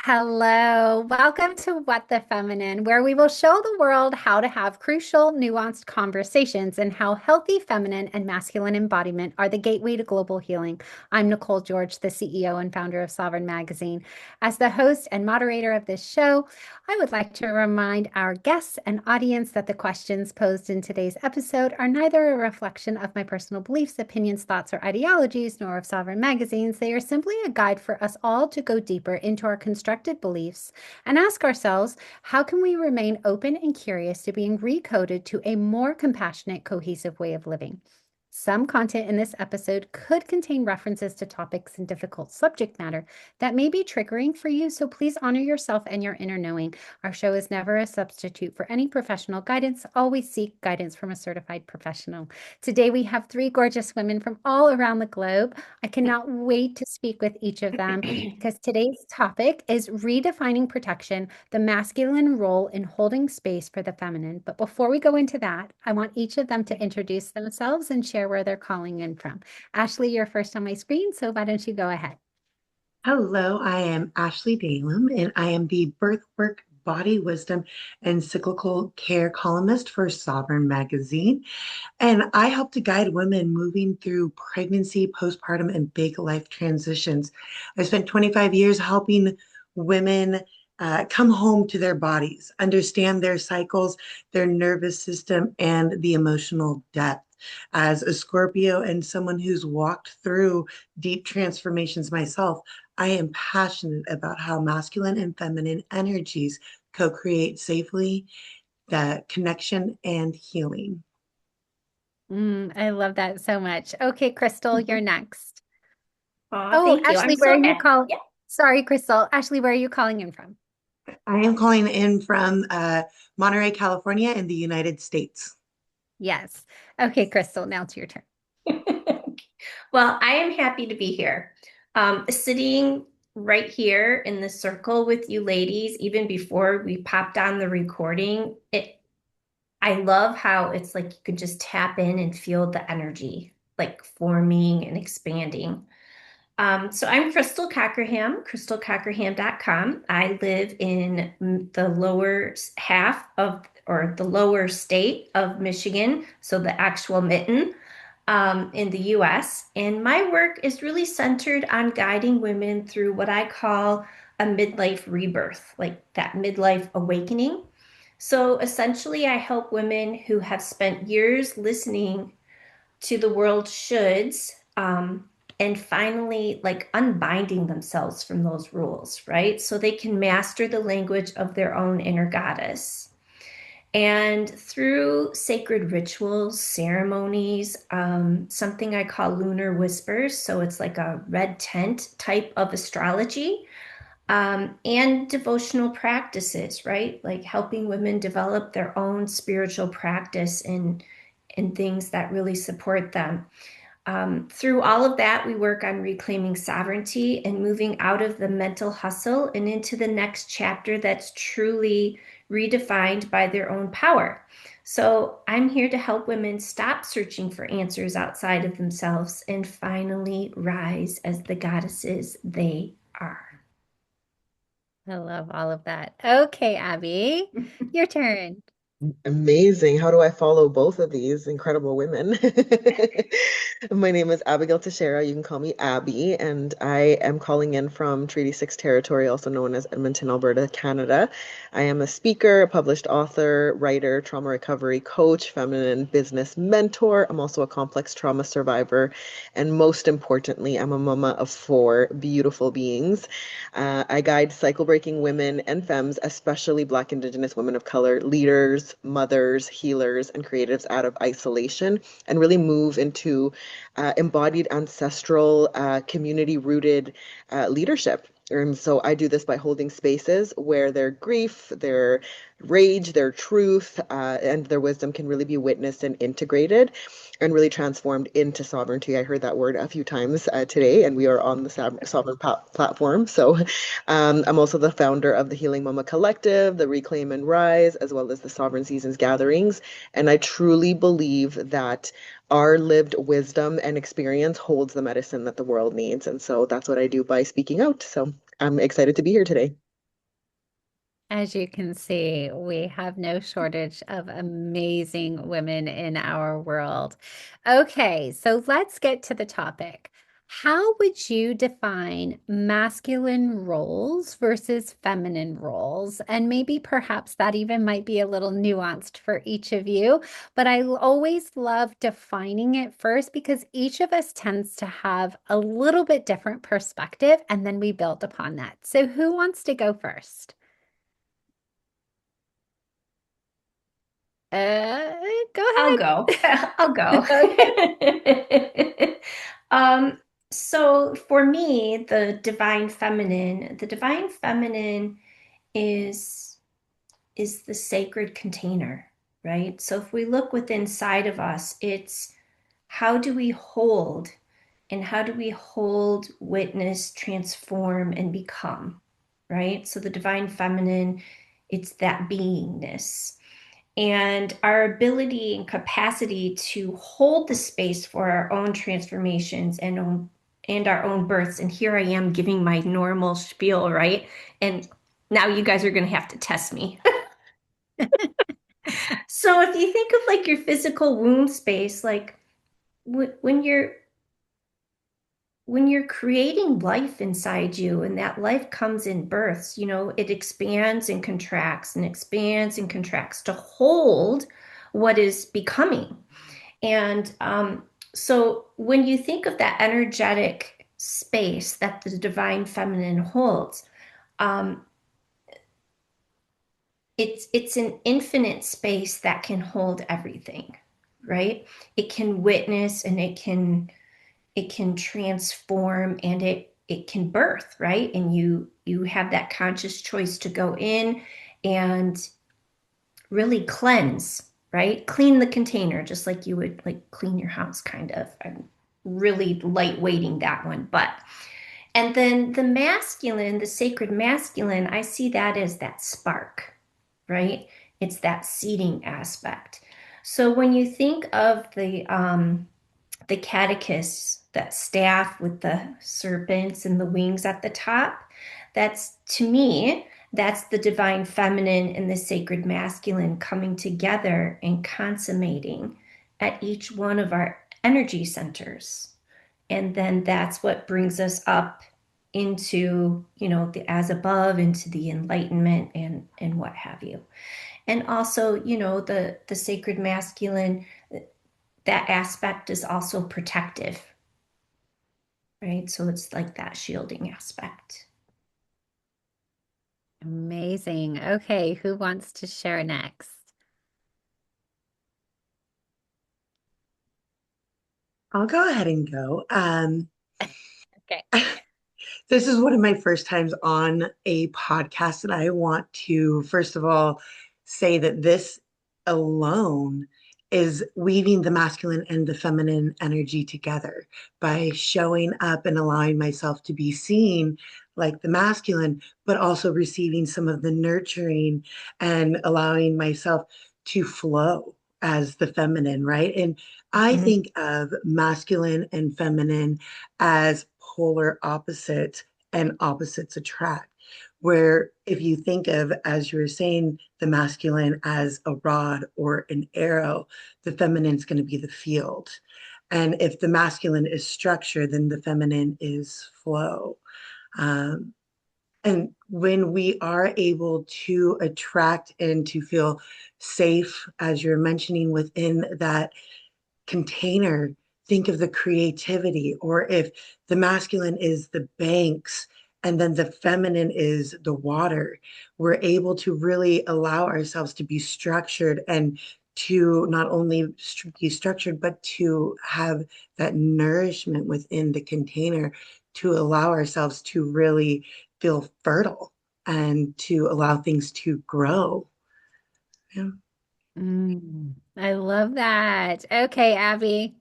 Hello, welcome to What the Feminine, where we will show the world how to have crucial, nuanced conversations and how healthy feminine and masculine embodiment are the gateway to global healing. I'm Nicole George, the CEO and founder of Sovereign Magazine. As the host and moderator of this show, I would like to remind our guests and audience that the questions posed in today's episode are neither a reflection of my personal beliefs, opinions, thoughts, or ideologies, nor of Sovereign Magazine's. They are simply a guide for us all to go deeper into our constructed beliefs and ask ourselves, how can we remain open and curious to being recoded to a more compassionate, cohesive way of living? Some content in this episode could contain references to topics and difficult subject matter that may be triggering for you, so please honor yourself and your inner knowing. Our show is never a substitute for any professional guidance. Always seek guidance from a certified professional. Today, we have three gorgeous women from all around the globe. I cannot wait to speak with each of them because today's topic is redefining protection, the masculine role in holding space for the feminine. But before we go into that, I want each of them to introduce themselves and share where they're calling in from. Ashley, you're first on my screen, so why don't you go ahead? Hello, I am Ashley Dahlem, and I am the birth work, body wisdom, and cyclical care columnist for Sovereign Magazine. And I help to guide women moving through pregnancy, postpartum, and big life transitions. I spent 25 years helping women come home to their bodies, understand their cycles, their nervous system, and the emotional depth. As a Scorpio and someone who's walked through deep transformations myself, I am passionate about how masculine and feminine energies co-create safely, the connection and healing. I love that so much. Okay, Crystal, you're next. Aw, Oh, thank you. I'm Ashley, where are so you happy. calling? Yeah. Sorry, Crystal. Ashley, where are you calling in from? I am calling in from Monterey, California, in the United States. Yes. Okay, Crystal, now it's your turn. Well, I am happy to be here. Sitting right here in the circle with you ladies, even before we popped on the recording, I love how it's like you can just tap in and feel the energy like forming and expanding. So I'm Crystal Cockerham, crystalcockerham.com. I live in the lower half of, or the lower state of Michigan, so the actual mitten in the US. And my work is really centered on guiding women through what I call a midlife rebirth, like that midlife awakening. So essentially, I help women who have spent years listening to the world shoulds, and finally like unbinding themselves from those rules, right? So they can master the language of their own inner goddess. And through sacred rituals, ceremonies, something I call lunar whispers, so it's like a red tent type of astrology, and devotional practices, right? Like helping women develop their own spiritual practice and things that really support them. Through all of that, we work on reclaiming sovereignty and moving out of the mental hustle and into the next chapter that's truly redefined by their own power. So I'm here to help women stop searching for answers outside of themselves and finally rise as the goddesses they are. I love all of that. Okay, Abby, your turn. Amazing. How do I follow both of these incredible women? My name is Abigail Teixeira. You can call me Abby, and I am calling in from Treaty 6 territory, also known as Edmonton, Alberta, Canada. I am a speaker, a published author, writer, trauma recovery coach, feminine business mentor. I'm also a complex trauma survivor, and most importantly, I'm a mama of four beautiful beings. I guide cycle breaking women and femmes, especially Black, Indigenous women of color, leaders, mothers, healers, and creatives out of isolation and really move into embodied, ancestral, community rooted leadership. And so I do this by holding spaces where their grief, their rage, their truth, and their wisdom can really be witnessed and integrated and really transformed into sovereignty. I heard that word a few times today, and we are on the Sovereign platform. So I'm also the founder of the Healing Mama Collective, the Reclaim and Rise, as well as the Sovereign Seasons gatherings. And I truly believe that our lived wisdom and experience holds the medicine that the world needs. And so that's what I do by speaking out. So I'm excited to be here today. As you can see, we have no shortage of amazing women in our world. Okay, so let's get to the topic. How would you define masculine roles versus feminine roles? And maybe perhaps that even might be a little nuanced for each of you, but I always love defining it first because each of us tends to have a little bit different perspective, and then we build upon that. So who wants to go first? Uh, Go I'll ahead. go. I'll go. Okay. Um, so for me, the divine feminine is is the sacred container, right? So if we look within inside of us, it's how do we hold and how do we hold, witness, transform, and become, right? So the divine feminine, it's that beingness and our ability and capacity to hold the space for our own transformations and our own births. And here I am giving my normal spiel, right? And now you guys are going to have to test me. So if you think of like your physical womb space, like when you're creating life inside you and that life comes in births, it expands and contracts and expands and contracts to hold what is becoming. And so when you think of that energetic space that the divine feminine holds, um, it's an infinite space that can hold everything, right? It can witness and it can transform and it can birth, right? And you have that conscious choice to go in and really cleanse, right? Clean the container just like you would like clean your house kind of. I'm really lightweighting that one, but and then the masculine, the sacred masculine, I see that as that spark, right? It's that seeding aspect. So when you think of the catechist, that staff with the serpents and the wings at the top, that's to me, that's the divine feminine and the sacred masculine coming together and consummating at each one of our energy centers. And then that's what brings us up into, the as above, into the enlightenment and what have you. And also, the sacred masculine, that aspect is also protective, right? So it's like that shielding aspect. Amazing. Okay, who wants to share next? I'll go ahead and go. Okay. This is one of my first times on a podcast, and I want to, first of all, say that this alone is weaving the masculine and the feminine energy together by showing up and allowing myself to be seen like the masculine, but also receiving some of the nurturing and allowing myself to flow as the feminine, right? And I Mhm. think of masculine and feminine as polar opposites and opposites attract. Where if you think of, as you were saying, the masculine as a rod or an arrow, the feminine is going to be the field. And if the masculine is structure, then the feminine is flow. Um, and when we are able to attract and to feel safe, as you're mentioning, within that container, think of the creativity. Or if the masculine is the banks and then the feminine is the water, we're able to really allow ourselves to be structured and to not only be structured, but to have that nourishment within the container to allow ourselves to really feel fertile and to allow things to grow. Yeah. I love that. Okay, Abby.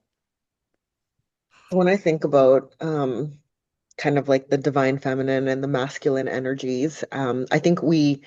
When I think about kind of like the divine feminine and the masculine energies, I think we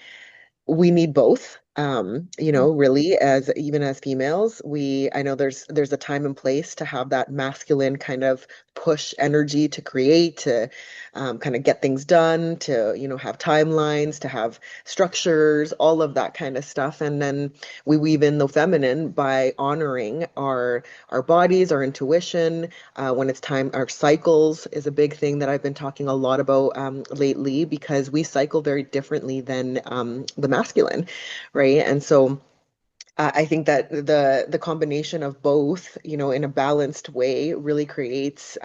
need both. really as even as females, I know there's a time and place to have that masculine kind of push energy to create, to kind of get things done, to, have timelines, to have structures, all of that kind of stuff. And then we weave in the feminine by honoring our bodies, our intuition, when it's time. Our cycles is a big thing that I've been talking a lot about lately, because we cycle very differently than the masculine, right? And so I think that the combination of both, in a balanced way, really creates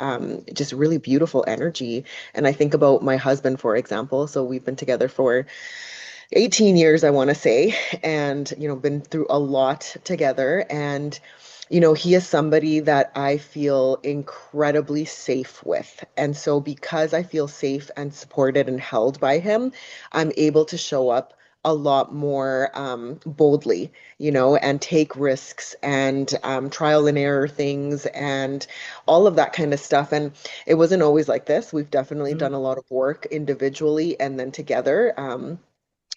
just really beautiful energy. And I think about my husband, for example. So we've been together for 18 years, I want to say, and, been through a lot together. And, he is somebody that I feel incredibly safe with. And so because I feel safe and supported and held by him, I'm able to show up a lot more boldly, and take risks and trial and error things and all of that kind of stuff. And it wasn't always like this. We've definitely done a lot of work individually and then together.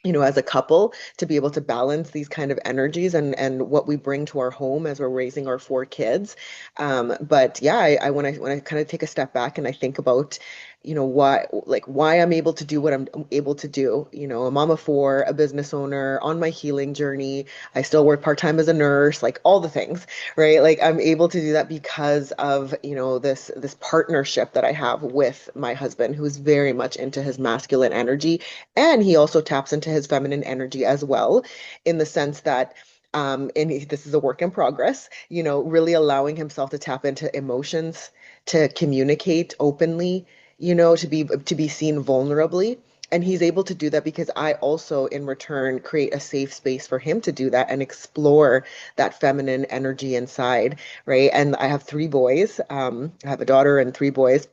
As a couple, to be able to balance these kind of energies and what we bring to our home as we're raising our four kids. But yeah, I when I kind of take a step back and I think about, why I'm able to do what I'm able to do. A mom of four, a business owner, on my healing journey. I still work part-time as a nurse, like all the things, right? Like I'm able to do that because of, this partnership that I have with my husband, who's very much into his masculine energy, and he also taps into his feminine energy as well, in the sense that this is a work in progress, really allowing himself to tap into emotions, to communicate openly, to be seen vulnerably. And he's able to do that because I also, in return, create a safe space for him to do that and explore that feminine energy inside, right? And I have three boys. I have a daughter and three boys.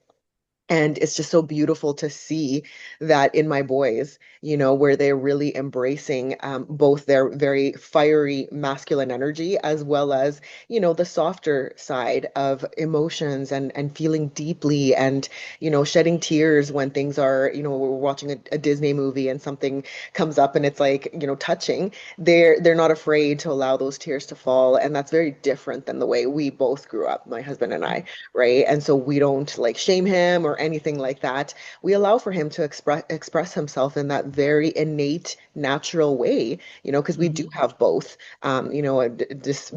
And it's just so beautiful to see that in my boys, where they're really embracing both their very fiery masculine energy, as well as, the softer side of emotions and feeling deeply and, shedding tears when things are, we're watching a Disney movie and something comes up and it's like, touching. They're not afraid to allow those tears to fall. And that's very different than the way we both grew up, my husband and I, right? And so we don't like shame him or anything like that. We allow for him to express himself in that very innate, natural way, because we do Mhm. have both, this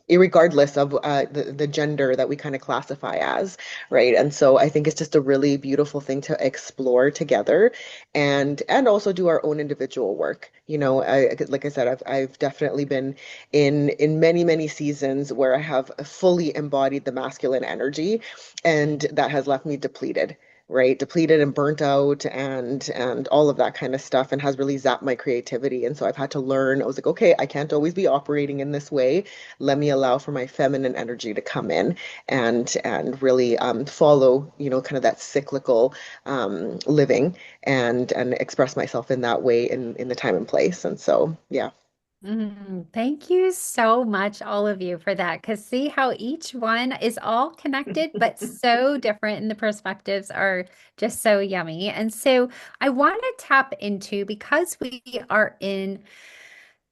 irregardless of the gender that we kind of classify as, right? And so I think it's just a really beautiful thing to explore together, and also do our own individual work. Like I said, I've definitely been in many seasons where I have fully embodied the masculine energy, and that has left me depleted, right? Depleted and burnt out and all of that kind of stuff, and has really zapped my creativity. And so I've had to learn. I was like, okay, I can't always be operating in this way. Let me allow for my feminine energy to come in and really follow, kind of that cyclical living and express myself in that way in the time and place. And so, yeah. Thank you so much, all of you, for that. Because see how each one is all connected, but so different, and the perspectives are just so yummy. And so I want to tap into, because we are in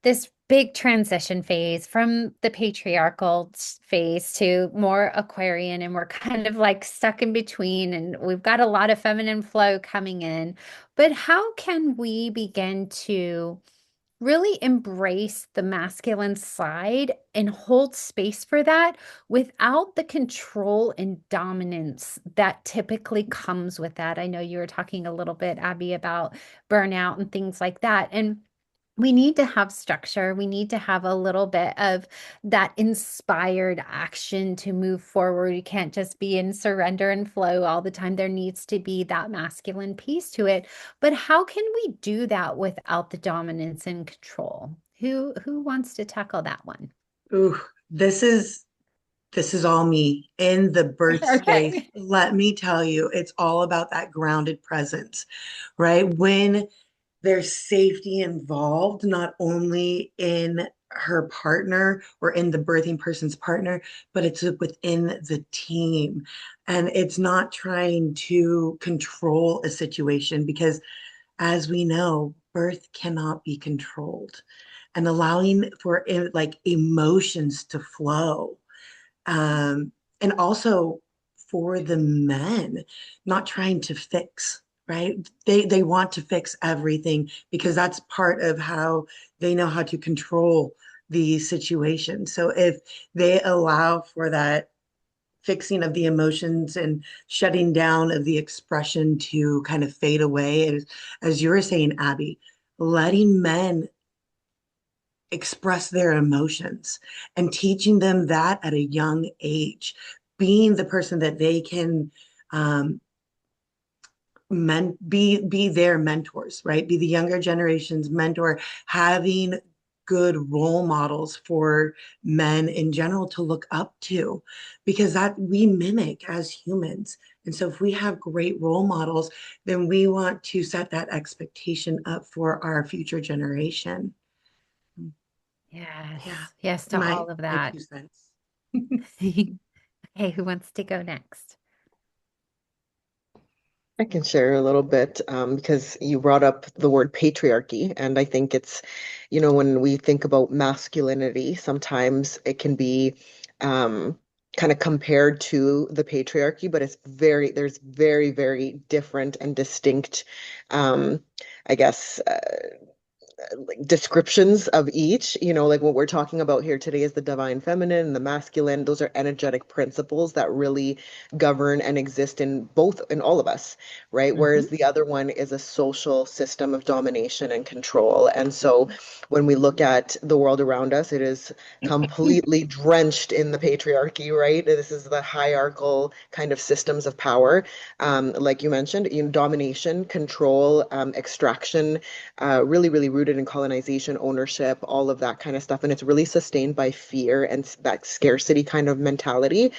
this big transition phase from the patriarchal phase to more Aquarian, and we're kind of like stuck in between, and we've got a lot of feminine flow coming in. But how can we begin to really embrace the masculine side and hold space for that without the control and dominance that typically comes with that? I know you were talking a little bit, Abby, about burnout and things like that. And we need to have structure. We need to have a little bit of that inspired action to move forward. You can't just be in surrender and flow all the time. There needs to be that masculine piece to it. But how can we do that without the dominance and control? Who wants to tackle that one? Ooh, this is all me in the birth space. Okay. Let me tell you, it's all about that grounded presence, right? When there's safety involved, not only in her partner or in the birthing person's partner, but it's within the team. And it's not trying to control a situation because, as we know, birth cannot be controlled. and allowing for like emotions to flow. And also for the men, not trying to fix, right? They want to fix everything because that's part of how they know how to control the situation. So if they allow for that fixing of the emotions and shutting down of the expression to kind of fade away, as you were saying, Abby, letting men express their emotions and teaching them that at a young age, being the person that they can um, be their mentors, right? Be the younger generation's mentor, having good role models for men in general to look up to, because that we mimic as humans. And so if we have great role models, then we want to set that expectation up for our future generation. Yes. Yeah, Yes to my all of my that. 2 cents. Okay, who wants to go next? I can share a little bit because you brought up the word patriarchy, and I think it's, when we think about masculinity, sometimes it can be kind of compared to the patriarchy, but there's very, very different and distinct, um, I guess, like descriptions of each, like what we're talking about here today is the divine feminine and the masculine. Those are energetic principles that really govern and exist in all of us, right? Mhm. Whereas the other one is a social system of domination and control. And so when we look at the world around us, it is completely drenched in the patriarchy, right? This is the hierarchical kind of systems of power. Like you mentioned, domination, control, extraction, really, really rooted in colonization, ownership, all of that kind of stuff. And it's really sustained by fear and that scarcity kind of mentality.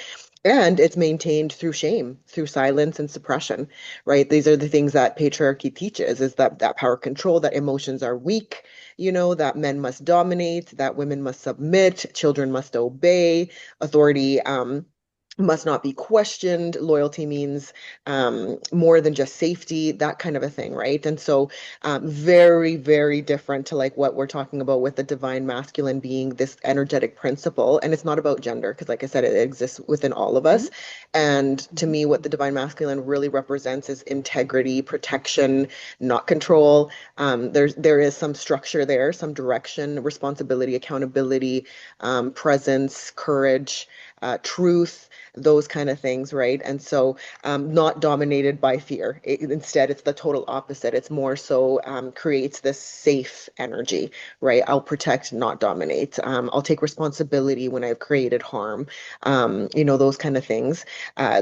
And it's maintained through shame, through silence and suppression, right? These are the things that patriarchy teaches, is that power control, that emotions are weak, that men must dominate, that women must submit, children must obey, authority must not be questioned. Loyalty means more than just safety, that kind of a thing, right? And so very, very different to like what we're talking about with the divine masculine being this energetic principle. And it's not about gender, because like I said, it exists within all of Mhm. us. And to Mhm. me, what the divine masculine really represents is integrity, protection, not control. There is some structure there, some direction, responsibility, accountability, presence, courage, truth, those kind of things, right? And so not dominated by fear. Instead, it's the total opposite. It's more so creates this safe energy, right? I'll protect, not dominate. I'll take responsibility when I've created harm. Those kind of things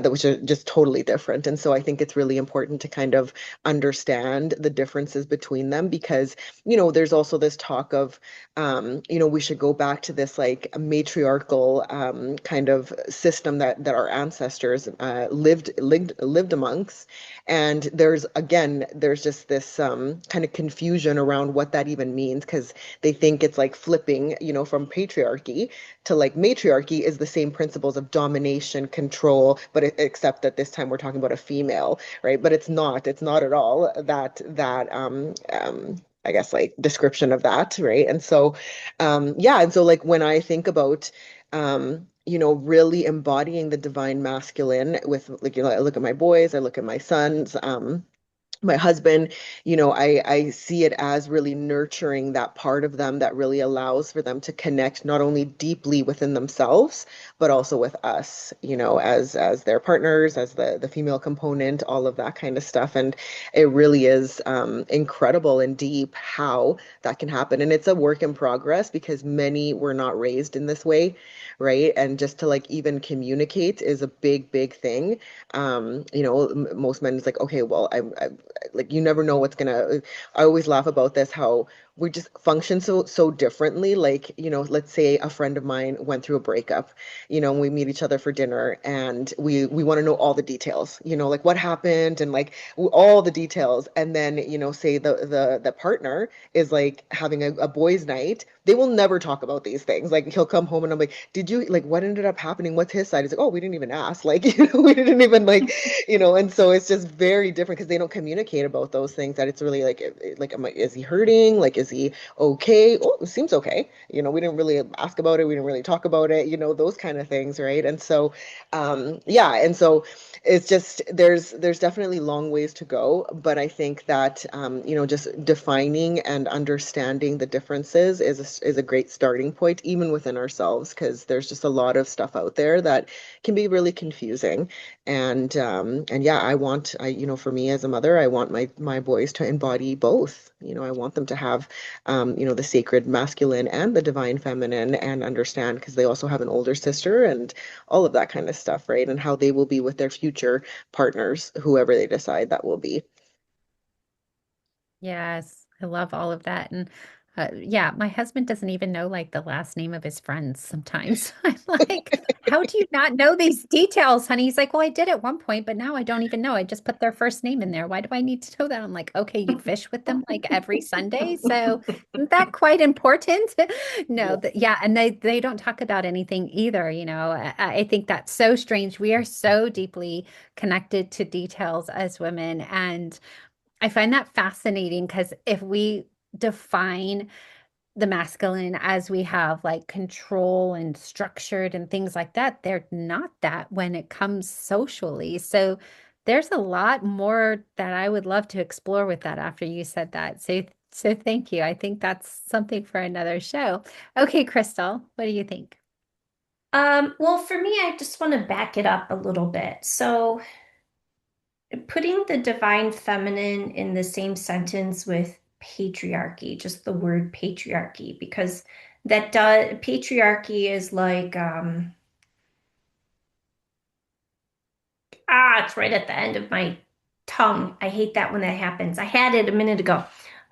which are just totally different. And so I think it's really important to kind of understand the differences between them because, there's also this talk of, we should go back to this like matriarchal kind of system that our ancestors lived amongst. And there's just this kind of confusion around what that even means because they think it's like flipping, from patriarchy to like matriarchy is the same principles of domination, control, but except that this time we're talking about a female, right? But it's not. It's not at all that I guess like description of that, right? And so yeah, and so like when I think about really embodying the divine masculine with like, I look at my boys, I look at my sons, my husband, I see it as really nurturing that part of them that really allows for them to connect not only deeply within themselves, but also with us, as their partners, as the female component, all of that kind of stuff. And it really is incredible and deep how that can happen. And it's a work in progress because many were not raised in this way, right? And just to like even communicate is a big, big thing. Most men is like, okay, well, I like you never know what's gonna. I always laugh about this how we just function so differently. Like, let's say a friend of mine went through a breakup, and we meet each other for dinner and we want to know all the details, like what happened and like all the details. And then, say the partner is like having a boys' night. They will never talk about these things. Like he'll come home and I'm like, did you like what ended up happening? What's his side? He's like, oh, we didn't even ask. Like, we didn't even like, and so it's just very different because they don't communicate about those things that it's really like is he hurting? Like Is he okay? Oh, it seems okay. We didn't really ask about it. We didn't really talk about it, those kind of things, right? And so, yeah, and so it's just there's definitely long ways to go, but I think that just defining and understanding the differences is a great starting point, even within ourselves, because there's just a lot of stuff out there that can be really confusing. And yeah, for me as a mother, I want my boys to embody both. I want them to have the sacred masculine and the divine feminine, and understand, because they also have an older sister and all of that kind of stuff, right? And how they will be with their future partners, whoever they decide that will be. Yes, I love all of that. And yeah, my husband doesn't even know like the last name of his friends sometimes. I'm like, how do you not know these details, honey? He's like, well, I did at one point, but now I don't even know. I just put their first name in there. Why do I need to know that? I'm like, okay, you fish with them like every Sunday. So isn't that quite important? No, Yeah. yeah, and they don't talk about anything either, you know. I think that's so strange. We are so deeply connected to details as women, and I find that fascinating because if we define the masculine as we have like control and structured and things like that, they're not that when it comes socially. So there's a lot more that I would love to explore with that after you said that. So thank you. I think that's something for another show. Okay, Crystal, what do you think? Well, for me, I just want to back it up a little bit. So, putting the divine feminine in the same sentence with patriarchy, just the word patriarchy, because patriarchy is like, it's right at the end of my tongue. I hate that when that happens. I had it a minute ago.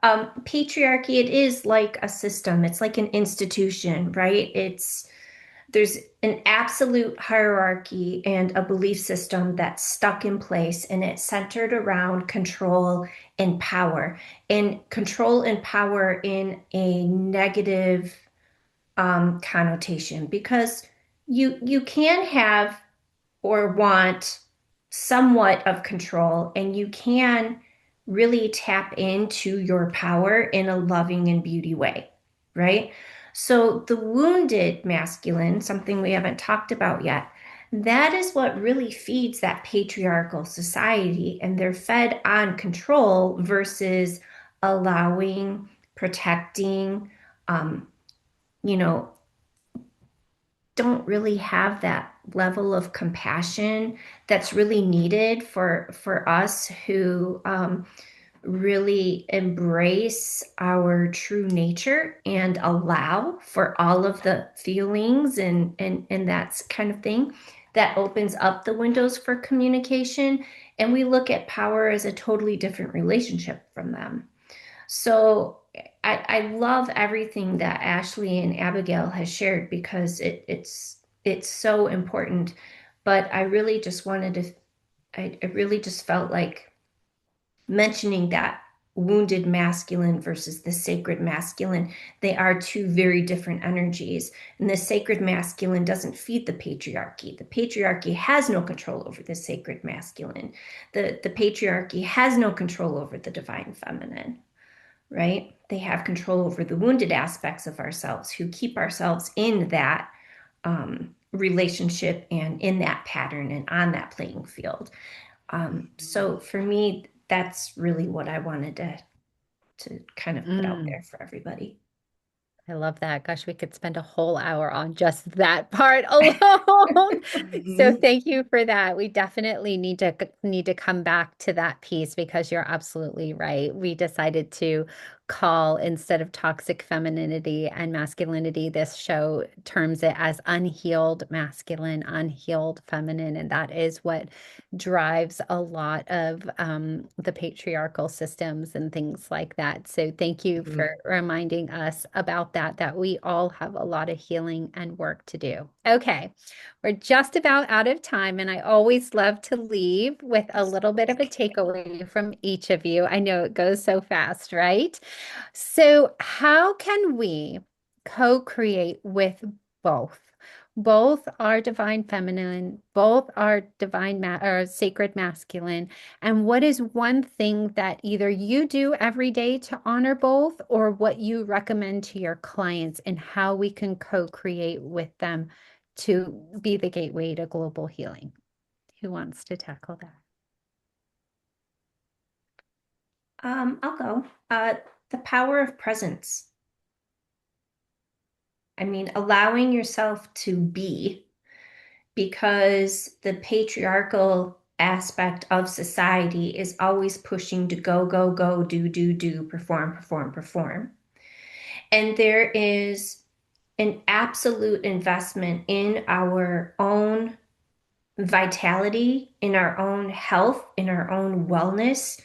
Patriarchy, it is like a system, it's like an institution, right? There's an absolute hierarchy and a belief system that's stuck in place, and it's centered around control and power, and control and power in a negative connotation, because you can have or want somewhat of control, and you can really tap into your power in a loving and beauty way, right? So the wounded masculine, something we haven't talked about yet, that is what really feeds that patriarchal society, and they're fed on control versus allowing, protecting, um, you know, don't really have that level of compassion that's really needed for us who really embrace our true nature and allow for all of the feelings and that kind of thing. That opens up the windows for communication, and we look at power as a totally different relationship from them. So I love everything that Ashley and Abigail has shared, because it's so important. But I really just wanted to, I really just felt like mentioning that wounded masculine versus the sacred masculine, they are two very different energies. And the sacred masculine doesn't feed the patriarchy. The patriarchy has no control over the sacred masculine. The patriarchy has no control over the divine feminine, right? They have control over the wounded aspects of ourselves, who keep ourselves in that relationship and in that pattern and on that playing field. So for me, that's really what I wanted to kind of put out Mm. there for everybody. I love that. Gosh, we could spend a whole hour on just that part alone. So Mhm. thank you for that. We definitely need to come back to that piece because you're absolutely right. We decided to call, instead of toxic femininity and masculinity, this show terms it as unhealed masculine, unhealed feminine, and that is what drives a lot of the patriarchal systems and things like that. So thank you Mhm. for reminding us about that, that we all have a lot of healing and work to do. Okay, we're just about out of time, and I always love to leave with a little bit of a takeaway from each of you. I know it goes so fast, right? So how can we co-create with both? Both are divine feminine, both are divine ma or sacred masculine. And what is one thing that either you do every day to honor both, or what you recommend to your clients and how we can co-create with them to be the gateway to global healing? Who wants to tackle that? I'll go. The power of presence. I mean, allowing yourself to be, because the patriarchal aspect of society is always pushing to go, go, go, do, perform, perform, perform. And there is an absolute investment in our own vitality, in our own health, in our own wellness,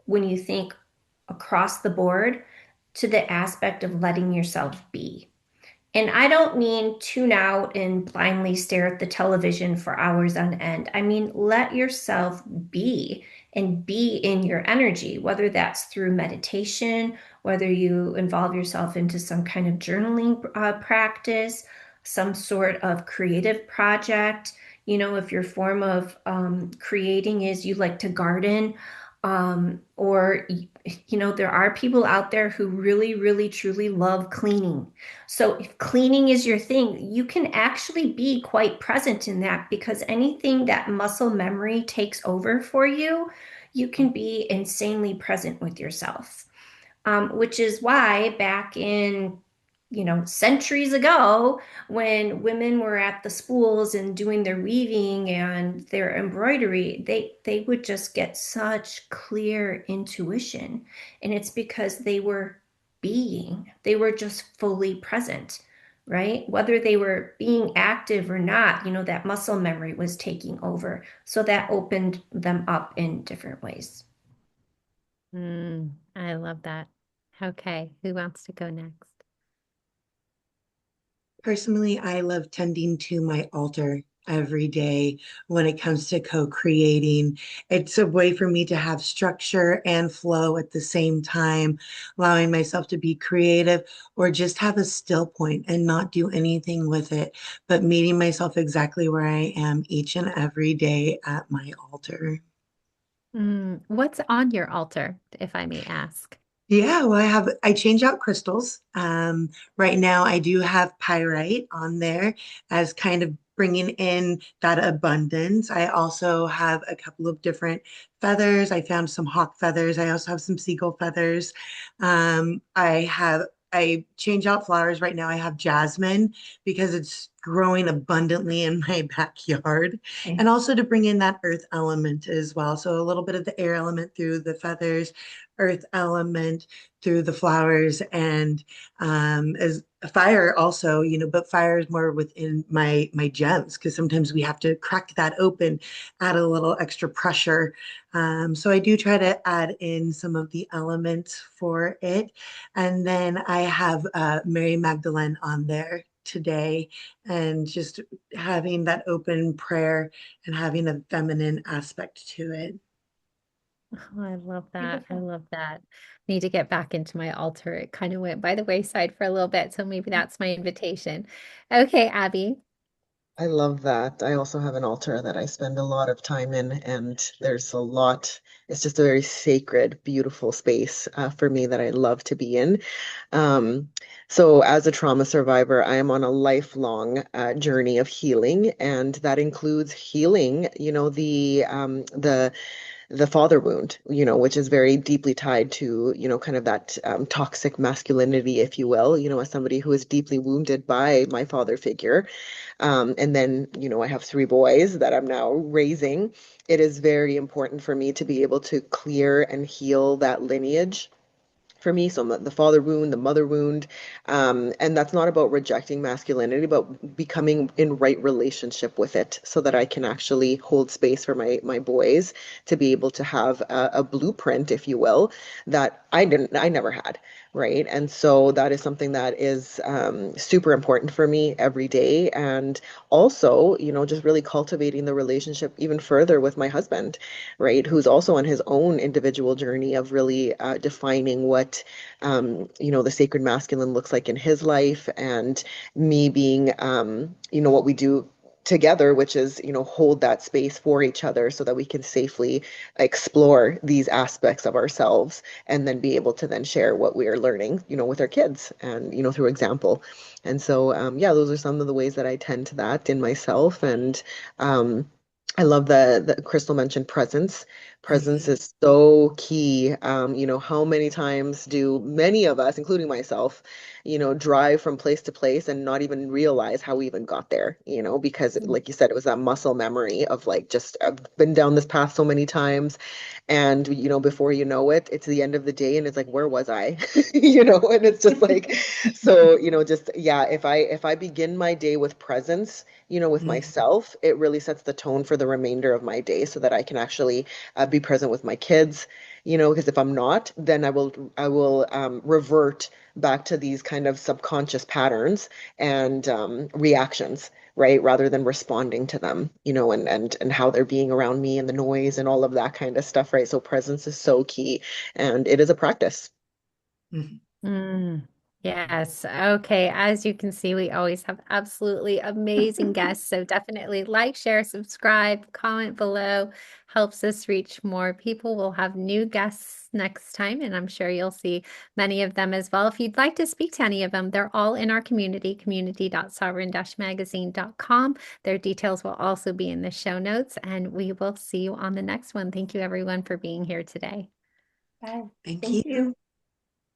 when you think across the board, to the aspect of letting yourself be. And I don't mean tune out and blindly stare at the television for hours on end. I mean, let yourself be and be in your energy, whether that's through meditation, whether you involve yourself into some kind of journaling practice, some sort of creative project. You know, if your form of creating is you like to garden, or, you know, there are people out there who really, really, truly love cleaning. So if cleaning is your thing, you can actually be quite present in that, because anything that muscle memory takes over for you, you can be insanely present with yourself. Which is why back in, you know, centuries ago, when women were at the spools and doing their weaving and their embroidery, they would just get such clear intuition. And it's because they were being, they were just fully present, right? Whether they were being active or not, you know, that muscle memory was taking over. So that opened them up in different ways. I love that. Okay, who wants to go next? Personally, I love tending to my altar every day when it comes to co-creating. It's a way for me to have structure and flow at the same time, allowing myself to be creative or just have a still point and not do anything with it, but meeting myself exactly where I am each and every day at my altar. What's on your altar, if I may ask? Yeah, well, I change out crystals. Right now I do have pyrite on there as kind of bringing in that abundance. I also have a couple of different feathers. I found some hawk feathers. I also have some seagull feathers. I change out flowers right now. I have jasmine because it's growing abundantly in my backyard, and Okay. also to bring in that earth element as well. So a little bit of the air element through the feathers, earth element through the flowers, and as fire also, you know, but fire is more within my gems because sometimes we have to crack that open, add a little extra pressure. So I do try to add in some of the elements for it. And then I have Mary Magdalene on there today, and just having that open prayer and having a feminine aspect to it. Oh, I love that. I Beautiful. love that. Need to get back into my altar. It kind of went by the wayside for a little bit, so maybe that's my invitation. Okay, Abby. I love that. I also have an altar that I spend a lot of time in, and there's a lot. It's just a very sacred, beautiful space for me that I love to be in. Um, so, as a trauma survivor, I am on a lifelong journey of healing, and that includes healing, you know, the father wound, you know, which is very deeply tied to, you know, kind of that toxic masculinity, if you will, you know, as somebody who is deeply wounded by my father figure. And then, you know, I have three boys that I'm now raising. It is very important for me to be able to clear and heal that lineage for me. So the father wound, the mother wound, and that's not about rejecting masculinity, but becoming in right relationship with it, so that I can actually hold space for my boys to be able to have a blueprint, if you will, that I never had, right? And so that is something that is super important for me every day, and also, you know, just really cultivating the relationship even further with my husband, right? Who's also on his own individual journey of really defining what what, the sacred masculine looks like in his life, and me being, what we do together, which is, hold that space for each other so that we can safely explore these aspects of ourselves and then be able to then share what we are learning, with our kids and, through example. And so, yeah, those are some of the ways that I tend to that in myself. And, I love the Crystal mentioned presence. Presence Mhm. is so key. How many times do many of us, including myself, drive from place to place and not even realize how we even got there, because like you said, it was that muscle memory of like, just I've been down this path so many times. And, before you know it, it's the end of the day and it's like, where was I? And it's just like, so, just, yeah, if I begin my day with presence, with Mhm. myself, it really sets the tone for the remainder of my day so that I can actually be present with my kids, because if I'm not, then I will revert back to these kind of subconscious patterns and reactions, right? Rather than responding to them, and how they're being around me and the noise and all of that kind of stuff, right? So presence is so key, and it is a practice. Mhm. Mm, yes. Okay. As you can see, we always have absolutely amazing guests. So definitely like, share, subscribe, comment below. Helps us reach more people. We'll have new guests next time, and I'm sure you'll see many of them as well. If you'd like to speak to any of them, they're all in our community, community.sovereign-magazine.com. Their details will also be in the show notes, and we will see you on the next one. Thank you, everyone, for being here today. Bye. Thank Thank you. you.